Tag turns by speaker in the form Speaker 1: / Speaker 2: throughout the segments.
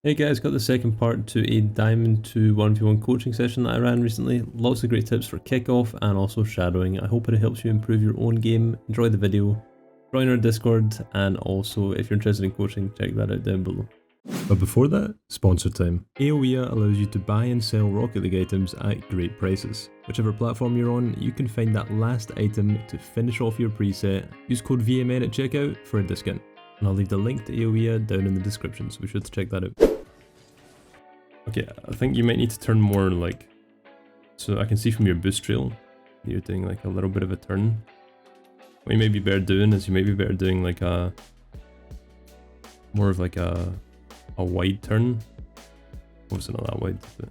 Speaker 1: Hey guys, got the second part to a Diamond 2 1v1 coaching session that I ran recently. Lots of great tips for kickoff and also shadowing. I hope it helps you improve your own game. Enjoy the video, join our Discord, and also if you're interested in coaching, check that out down below. But before that, sponsor time. AOEA allows you to buy and sell Rocket League items at great prices. Whichever platform you're on, you can find that last item to finish off your preset. Use code VMN at checkout for a discount. And I'll leave the link to AOEA down in the description, so be sure to check that out. Okay, I think you might need to turn more like, so I can see from your boost trail, you're doing like a little bit of a turn. What you may be better doing is you may be better doing like a, more of like a wide turn. Obviously not that wide, but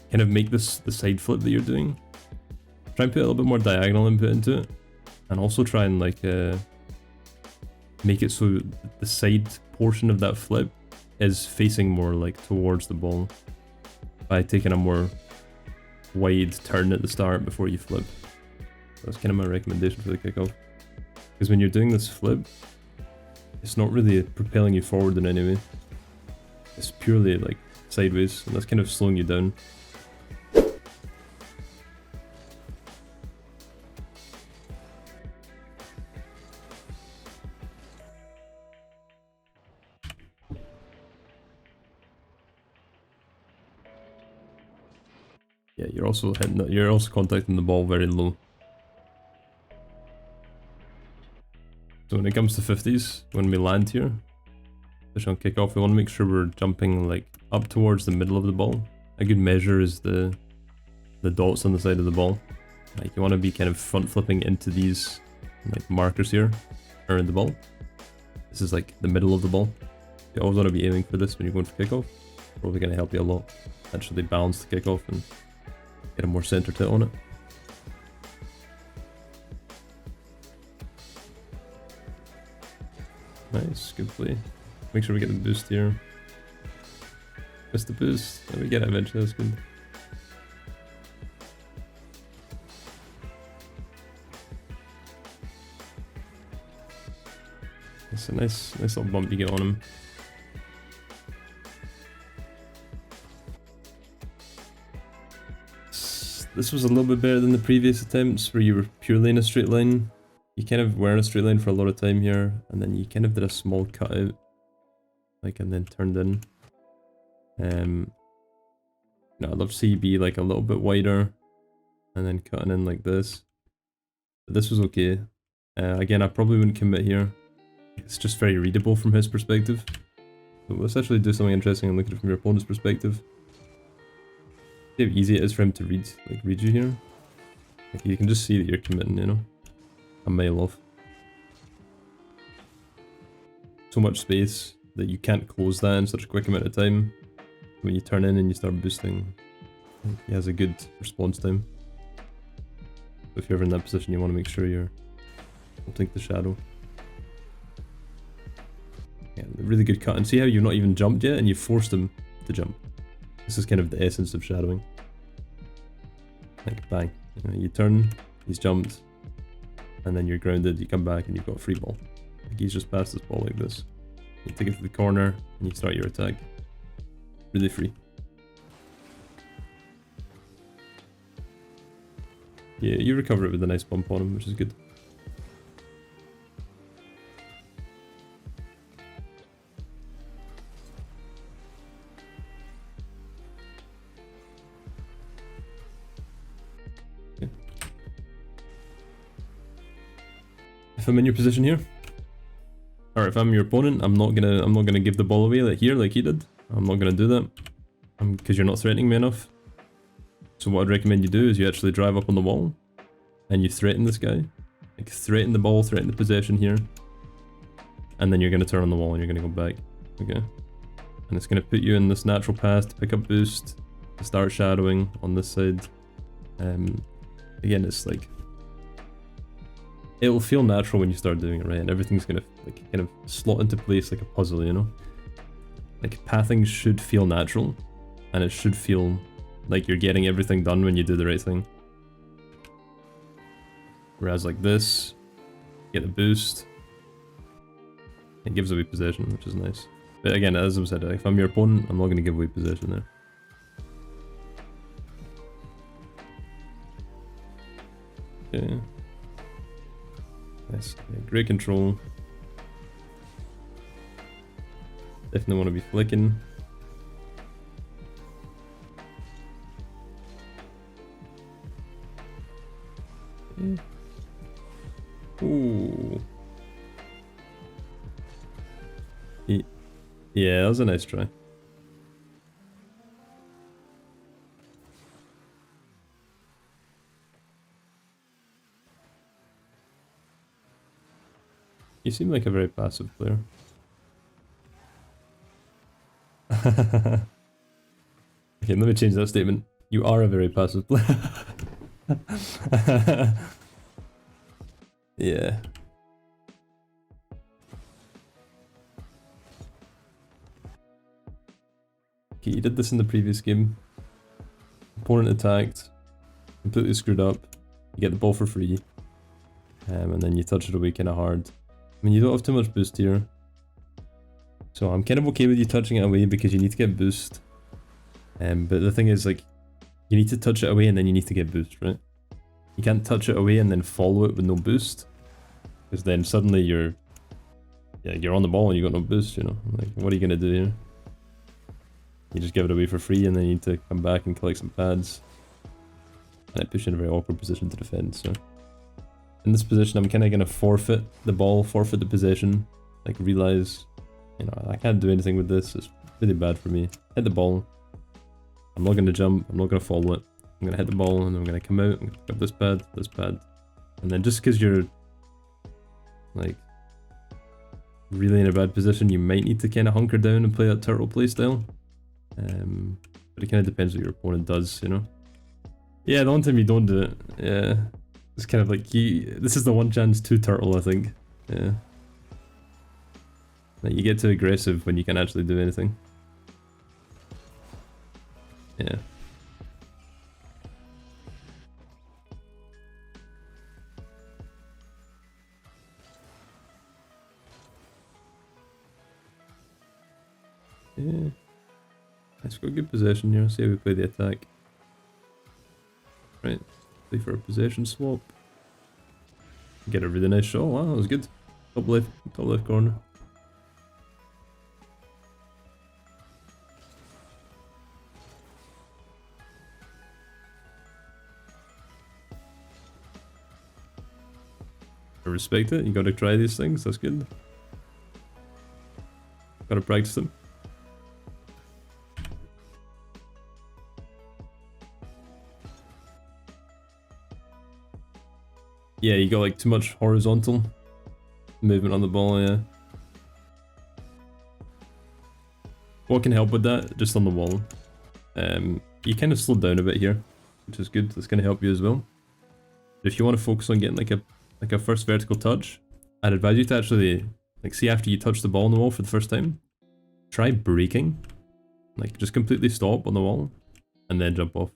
Speaker 1: kind of make this the side flip that you're doing. Try and put a little bit more diagonal input into it. And also try and like make it so the side portion of that flip is facing more like towards the ball by taking a more wide turn at the start before you flip. That's kind of my recommendation for the kickoff. Because when you're doing this flip, it's not really propelling you forward in any way. It's purely like sideways, and that's kind of slowing you down. Yeah, you're also hitting that, you're also contacting the ball very low. So when it comes to 50s, when we land here, especially on kickoff, we want to make sure we're jumping like up towards the middle of the ball. A good measure is the dots on the side of the ball. Like you want to be kind of front flipping into these like markers here around the ball. This is like the middle of the ball. You always want to be aiming for this when you're going for kickoff. Probably going to help you a lot. Actually balance the kickoff and get a more center tilt on it. Nice, good play. Make sure we get the boost here. Miss the boost. There we get it eventually, that's good. It's a nice little bump you get on him. This was a little bit better than the previous attempts where you were purely in a straight line. You kind of were in a straight line for a lot of time here, and then you kind of did a small cutout, like, and then turned in. I'd love to see you be like a little bit wider, and then cutting in like this. But this was okay. Again, I probably wouldn't commit here. It's just very readable from his perspective. So let's actually do something interesting and look at it from your opponent's perspective. See how easy it is for him to read you here. Like you can just see that you're committing, you know, a mile off. So much space that you can't close that in such a quick amount of time. When you turn in and you start boosting, he has a good response time. So if you're ever in that position, you want to make sure you're holding the shadow. Yeah, really good cut. And see how you've not even jumped yet and you've forced him to jump. This is kind of the essence of shadowing. Like bang. You turn, he's jumped, and then you're grounded, you come back and you've got a free ball. Like he's just passed this ball like this. You take it to the corner and you start your attack. Really free. Yeah, you recover it with a nice bump on him, which is good. Okay. If I'm in your position here, or if I'm your opponent, I'm not gonna give the ball away like here, like he did. I'm not gonna do that, because you're not threatening me enough. So what I'd recommend you do is you actually drive up on the wall, and you threaten this guy. Like threaten the ball, threaten the possession here, and then you're gonna turn on the wall and you're gonna go back. Okay, and it's gonna put you in this natural path to pick up boost, to start shadowing on this side. Again, it's like, it'll feel natural when you start doing it right, and everything's gonna like kind of slot into place like a puzzle, you know? Like pathing should feel natural, and it should feel like you're getting everything done when you do the right thing. Whereas like this, get the boost, it gives away possession, which is nice. But again, as I said, if I'm your opponent, I'm not going to give away possession there. Okay. Nice. Yeah, great control. Definitely want to be flicking. Okay. Ooh. Yeah, that was a nice try. You seem like a very passive player. Okay, let me change that statement. You are a very passive player. Yeah. Okay, you did this in the previous game. Opponent attacked, completely screwed up. You get the ball for free, and then you touch it away kind of hard. I mean, you don't have too much boost here, so I'm kind of okay with you touching it away because you need to get boost. But the thing is, like, you need to touch it away and then you need to get boost, right? You can't touch it away and then follow it with no boost, because then suddenly you're on the ball and you got no boost. You know, like, what are you gonna do here? You just give it away for free and then you need to come back and collect some pads. And it puts you in a very awkward position to defend, so... In this position, I'm kind of going to forfeit the ball, forfeit the possession. Like, realize, you know, I can't do anything with this. It's really bad for me. Hit the ball. I'm not going to jump. I'm not going to follow it. I'm going to hit the ball and I'm going to come out. I'm going to pick up this pad. And then just because you're, like, really in a bad position, you might need to kind of hunker down and play that turtle playstyle. But it kind of depends what your opponent does, you know? Yeah, the one time you don't do it, yeah. It's kind of like, this is the one chance to turtle, I think. Yeah. Like, you get too aggressive when you can actually do anything. Yeah. Yeah. Let's go good possession here, see how we play the attack. Right, play for a possession swap. Get a really nice shot. Wow, that was good. Top left corner. I respect it, you gotta try these things, that's good. Gotta practice them. Yeah, you got like too much horizontal movement on the ball, yeah. What can help with that? Just on the wall. You kind of slowed down a bit here, which is good. That's going to help you as well. But if you want to focus on getting like a first vertical touch, I'd advise you to actually, like, see after you touch the ball on the wall for the first time, try braking. Like, just completely stop on the wall and then jump off.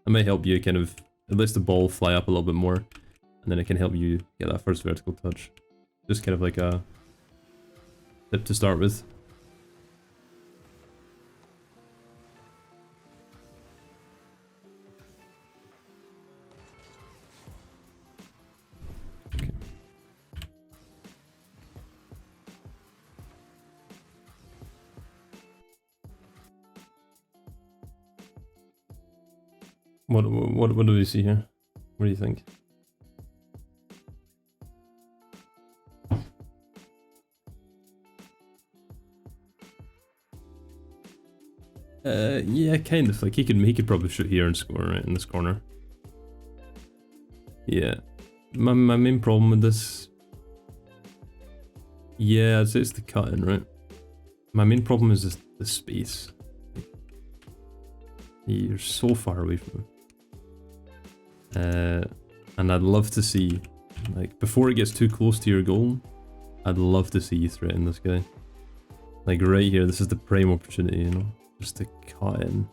Speaker 1: That might help you kind of, it lets the ball fly up a little bit more. And then it can help you get that first vertical touch. Just kind of like a tip to start with. Okay. What do we see here? What do you think? Yeah, kind of. Like, he could probably shoot here and score right in this corner. Yeah. My main problem with this... Yeah, I'd say it's the cutting, right? My main problem is just the space. You're so far away from him. And I'd love to see, like, before it gets too close to your goal, I'd love to see you threaten this guy. Like, right here, this is the prime opportunity, you know? Just to cut in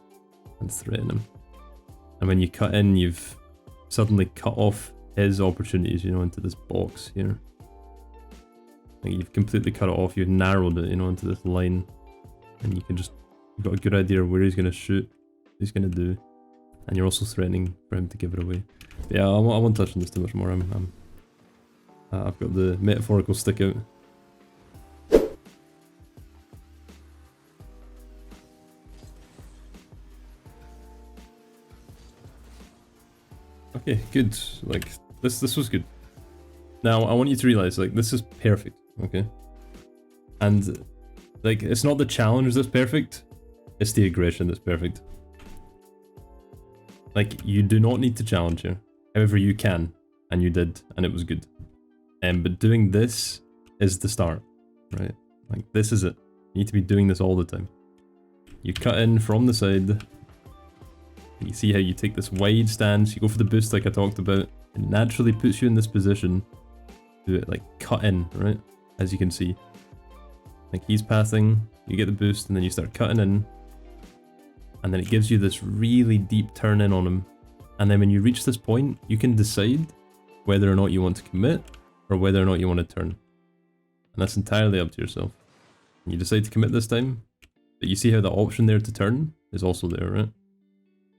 Speaker 1: and threaten him. And when you cut in, you've suddenly cut off his opportunities, you know, into this box here. Like, you've completely cut it off, you've narrowed it, you know, into this line. and you've got a good idea of where he's going to shoot, what he's going to do, and you're also threatening for him to give it away. But yeah, I won't touch on this too much more. I've got the metaphorical stick out. Okay, good. Like, this was good. Now, I want you to realize, like, this is perfect, okay? And, like, it's not the challenge that's perfect, it's the aggression that's perfect. Like, you do not need to challenge here. However, you can, and you did, and it was good. But doing this is the start, right? Like, this is it. You need to be doing this all the time. You cut in from the side. You see how you take this wide stance, you go for the boost like I talked about. It naturally puts you in this position to, like, cut in, right? As you can see. Like, he's passing, you get the boost, and then you start cutting in. And then it gives you this really deep turn in on him. And then when you reach this point, you can decide whether or not you want to commit, or whether or not you want to turn. And that's entirely up to yourself. You decide to commit this time, but you see how the option there to turn is also there, right?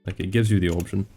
Speaker 1: Like, it gives you the option.